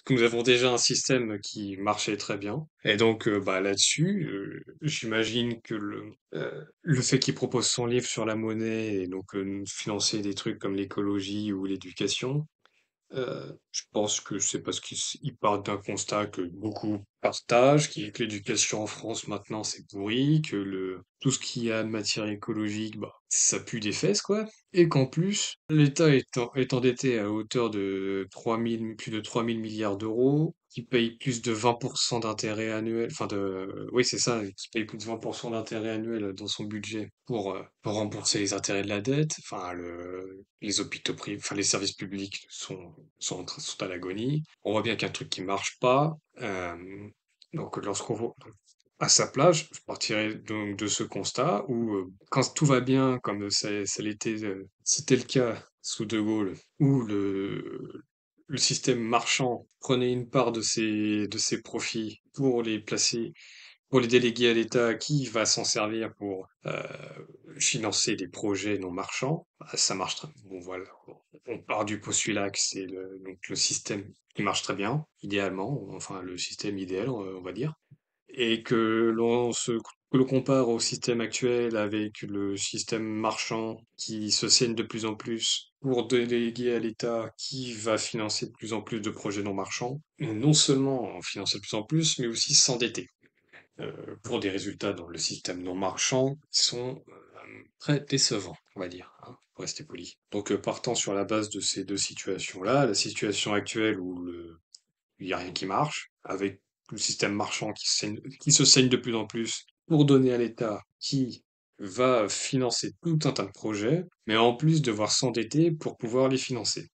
que nous avons déjà un système qui marchait très bien. Et donc, bah, là-dessus, j'imagine que le fait qu'il propose son livre sur la monnaie et donc financer des trucs comme l'écologie ou l'éducation, je pense que c'est parce qu'il part d'un constat que beaucoup partagent, qui est que l'éducation en France maintenant c'est pourri, que tout ce qui a de matière écologique, bah, ça pue des fesses, quoi. Et qu'en plus, l'État est endetté à hauteur de plus de 3 000 milliards d'euros, qui paye plus de 20% d'intérêt annuel, enfin oui c'est ça, qui paye plus de 20% d'intérêt annuel dans son budget pour rembourser les intérêts de la dette, enfin les hôpitaux privés, enfin les services publics sont à l'agonie. On voit bien qu'il y a un truc qui marche pas. Donc lorsqu'on voit à sa place, je partirais donc de ce constat où quand tout va bien, comme c'était le cas sous De Gaulle, où le système marchand prenait une part de ses profits pour les déléguer à l'État qui va s'en servir pour financer des projets non marchands, bah, ça marche très bon. Voilà, on part du postulat que c'est donc le système qui marche très bien, idéalement, enfin le système idéal, on va dire, et que l'on compare au système actuel avec le système marchand qui se saigne de plus en plus pour déléguer à l'État qui va financer de plus en plus de projets non marchands, et non seulement en financer de plus en plus, mais aussi s'endetter pour des résultats dans le système non marchand qui sont très décevants, on va dire, hein, pour rester poli. Donc partant sur la base de ces deux situations-là, la situation actuelle où il n'y a rien qui marche, avec le système marchand qui se saigne de plus en plus pour donner à l'État qui va financer tout un tas de projets, mais en plus devoir s'endetter pour pouvoir les financer.